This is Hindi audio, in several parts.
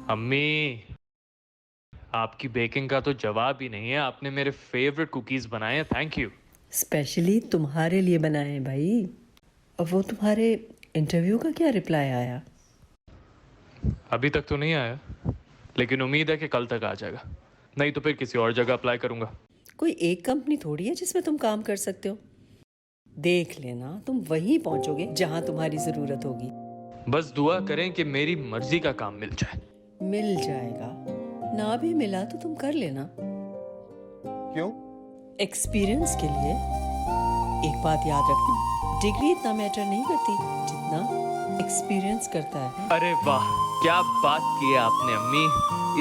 अम्मी, आपकी बेकिंग का तो जवाब ही नहीं है। आपने मेरे फेवरेट कुकीज बनाए हैं, थैंक यू। स्पेशली तुम्हारे लिए बनाए हैं भाई। और वो तुम्हारे इंटरव्यू का क्या रिप्लाई आया? अभी तक तो नहीं आया, लेकिन उम्मीद है कि कल तक आ जाएगा। नहीं तो फिर किसी और जगह अप्लाई करूंगा। कोई एक कंपनी थोड़ी है जिसमें तुम काम कर सकते हो। देख लेना, तुम वहीं पहुंचोगे जहां तुम्हारी ज़रूरत होगी। बस दुआ करें कि मेरी मर्जी का काम मिल जाए। मिल जाएगा, ना भी मिला तो तुम कर लेना। क्यों? एक्सपीरियंस के लिए। एक बात याद रखना, डिग्री इतना मैटर नहीं करती जितना एक्सपीरियंस करता है। अरे वाह, क्या बात की है आपने अम्मी।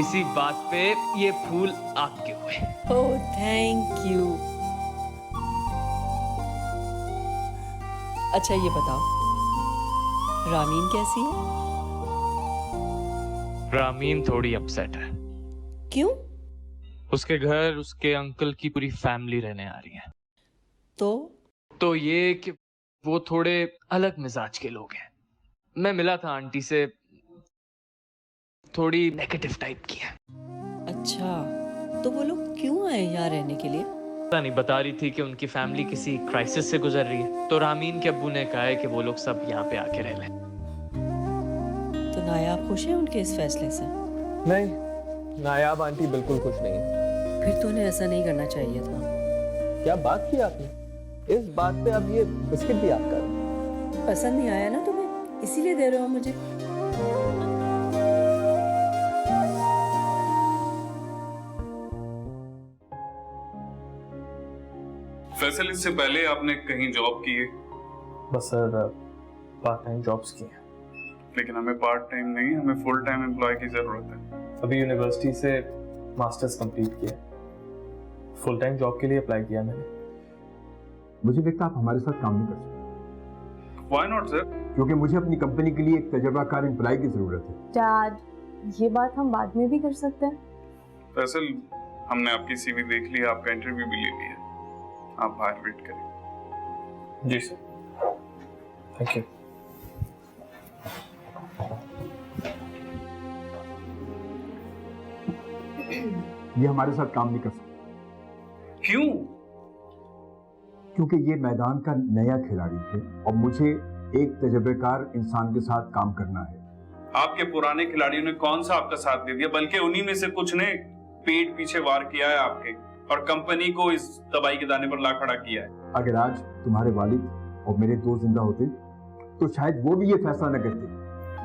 इसी बात पे ये फूल आपके हुए। Oh thank you. अच्छा ये बताओ, रामीन कैसी है? रामीन थोड़ी अपसेट है। क्यों? उसके घर उसके अंकल की पूरी फैमिली रहने आ रही है। तो ये कि वो थोड़े अलग मिजाज के लोग हैं। मैं मिला था आंटी से, थोड़ी नेगेटिव टाइप की है। अच्छा, तो वो लोग क्यों आए यहाँ रहने के लिए? पता नहीं, बता रही थी कि उनकी फैमिली किसी क्राइसिस से गुजर रही है, तो रामीन के अब्बू ने कहा है कि वो लोग सब यहाँ पे आके रह लें। तो नायाब खुश है उनके इस फैसले से? नहीं, नायाब आंटी बिल्कुल खुश नहीं है। फिर तो उन्हें ऐसा नहीं करना चाहिए था। क्या बात की आपने? इस बात पे अब ये बिस्किट भी आपका? पसंद नहीं आया ना तुम्हें, इसीलिए दे रहे हो मुझे। फैसल, इससे पहले आपने कहीं जॉब की है? बस सर, पार्ट टाइम जॉब्स की हैं। लेकिन हमें पार्ट टाइम नहीं, हमें फुल टाइम एम्प्लॉय की जरूरत है। अभी यूनिवर्सिटी से मास्टर्स कंप्लीट किया, फुल टाइम जॉब के लिए अप्लाई किया मैंने। मुझे लगता है आप हमारे साथ काम नहीं कर सकते, व्हाई नॉट सर? क्योंकि मुझे अपनी कंपनी के लिए एक तजुर्बाकार एम्प्लॉय की जरूरत है। डैड, ये बात हम बाद में भी कर सकते हैं। फैसल, हमने आपकी सीवी देख ली है, आपका इंटरव्यू भी ले लिया है। आप बाहर वेट करें। जी सर, थैंक यू। ये हमारे साथ काम नहीं कर सकते। क्यों? क्योंकि ये मैदान का नया खिलाड़ी है और मुझे एक तजुर्बेकार इंसान के साथ काम करना है। आपके पुराने खिलाड़ियों ने कौन सा आपका साथ दे दिया? बल्कि उन्हीं में से कुछ ने पेट पीछे वार किया है आपके, और कंपनी को इस दवाई के दाने पर ला खड़ा किया है। अगर आज तुम्हारे वालिद और मेरे दोस्त जिंदा होते तो शायद वो भी ये फैसला न करते।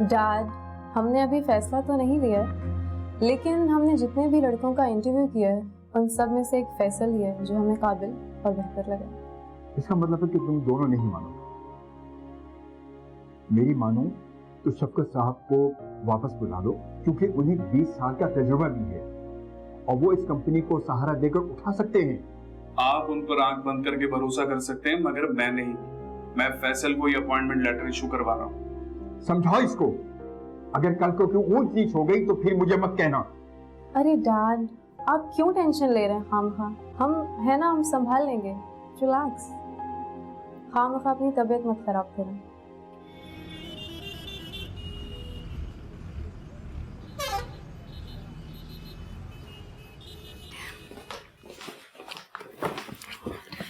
डैड, हमने अभी फैसला तो नहीं लिया, लेकिन हमने जितने भी लड़कों का इंटरव्यू किया है उन सब में से एक फैसल ही है जो हमें काबिल और बेहतर लगा। इसका मतलब है कि तुम दोनों नहीं मानोगे। मेरी मानो तो शफकत साहब को वापस बुला लो, क्योंकि उन्हें 20 साल का तजुर्बा भी है और वो इस कंपनी को सहारा देकर उठा सकते हैं। आप उन पर आंख बंद करके भरोसा कर सकते हैं, मगर मैं नहीं। मैं फैसल को ये अपॉइंटमेंट लेटर इशू करवा रहा हूँ। समझाओ इसको। अगर कल को कोई ऊंच नीच हो गई तो फिर मुझे मत कहना। अरे डैड, आप क्यों टेंशन ले रहे हैं? हम है ना, हम संभाल लेंगे। रिलैक्स, खामखा अपनी तबीयत मत खराब करें।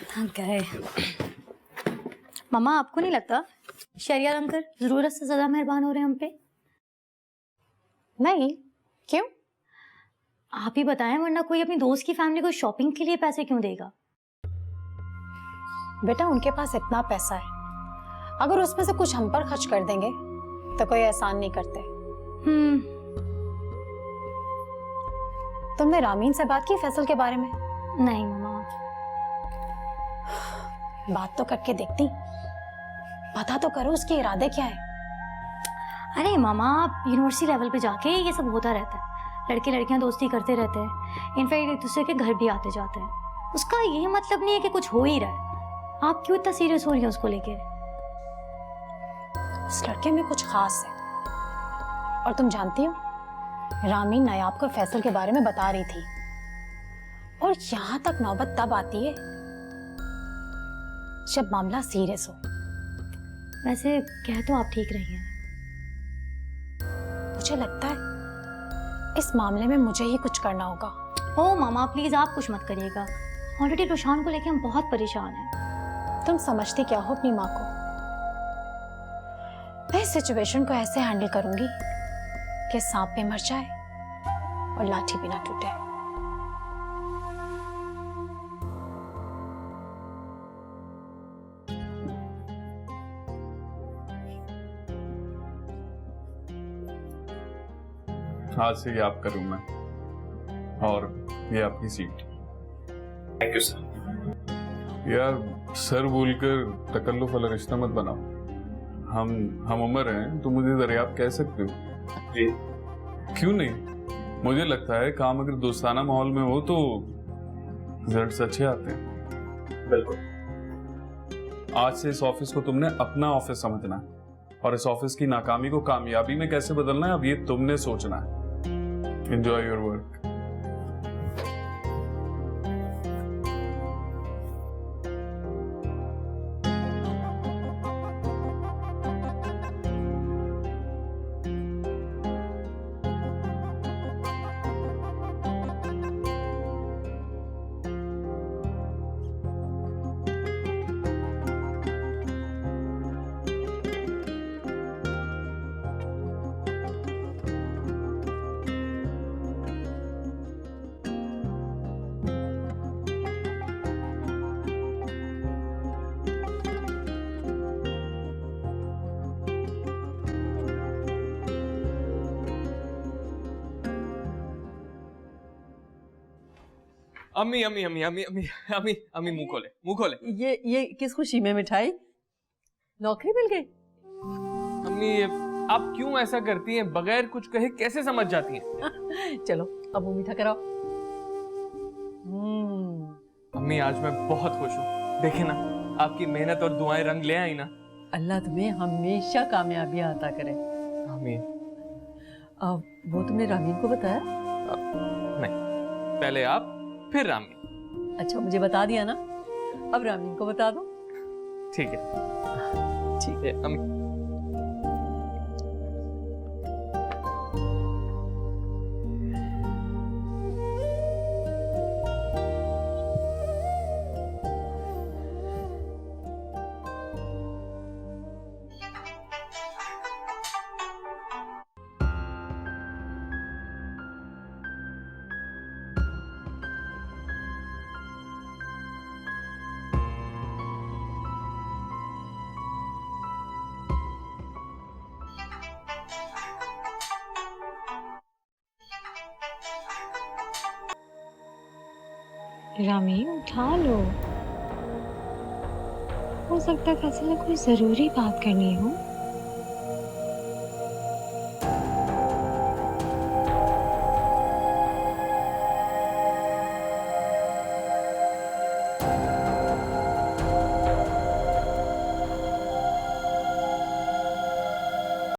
थक गए। मम्मा, आपको नहीं लगता शरिया अंकल जरूरत से ज्यादा मेहरबान हो रहे हैं हम पे? नहीं, क्यों? आप ही बताएं, वरना कोई अपनी दोस्त की फैमिली को शॉपिंग के लिए पैसे क्यों देगा? बेटा, उनके पास इतना पैसा है, अगर उसमें से कुछ हम पर खर्च कर देंगे तो कोई एहसान नहीं करते। तुमने रामीन से बात की फैसल के बारे में? नहीं मम्मा। बात तो करके देखती, पता तो करो उसके इरादे क्या है। अरे मामा, आप यूनिवर्सिटी लेवल पे जाके ये सब होता रहता है। लड़के लड़कियां दोस्ती करते रहते हैं, इनफैक्ट एक दूसरे के घर भी आते जाते हैं। उसका ये मतलब नहीं है कि कुछ हो ही रहा है। आप क्यों इतना सीरियस हो रही हैं उसको लेके? इस लड़के में कुछ खास है। और तुम जानती हो, रामीन नायाब को फैसल के बारे में बता रही थी, और यहां तक नौबत तब आती है जब मामला सीरियस हो। वैसे कह तो आप ठीक रही हैं। मुझे लगता है इस मामले में मुझे ही कुछ करना होगा। ओ मामा प्लीज आप कुछ मत करिएगा, ऑलरेडी रुशान को लेके हम बहुत परेशान हैं। तुम समझती क्या हो अपनी माँ को? मैं इस सिचुएशन को ऐसे हैंडल करूंगी कि सांप भी मर जाए और लाठी भी ना टूटे। आज से ये आपका रूम है और ये आपकी सीट। Thank you sir. यार सर बोलकर तकल्लुफ वाला रिश्ता मत बनाओ। हम उम्र हैं, तुम मुझे दरियाफ्त कह सकते हो। जी। क्यों नहीं? मुझे लगता है काम अगर दोस्ताना माहौल में हो तो रिजल्ट्स अच्छे आते हैं। बिल्कुल। आज से इस ऑफिस को तुमने अपना ऑफिस समझना है और इस ऑफिस की नाकामी को कामयाबी में कैसे बदलना है अब ये तुमने सोचना है। Enjoy your work. अम्मी अम्मी अम्मी अम्मी अम्मी अम्मी अम्मी मुंह खोले। ये किस खुशी में मिठाई? नौकरी मिल गई? अम्मी आप क्यों ऐसा करती हैं? बगैर कुछ कहे कैसे समझ जाती हैं? चलो अब वो मीठा कराओ। अम्मी आज मैं बहुत खुश हूँ। देखे ना आपकी मेहनत और दुआएं रंग ले आई ना। अल्लाह तुम्हें हमेशा कामयाबी अता करे। आमीन। वो तुमने रामीन को बताया? नहीं, पहले आप फिर रामीन। अच्छा मुझे बता दिया ना, अब रामीन को बता दो। ठीक है ठीक है अम्मी। रामीन उठा लो, हो सकता है फैसल ने कोई जरूरी बात करनी हो।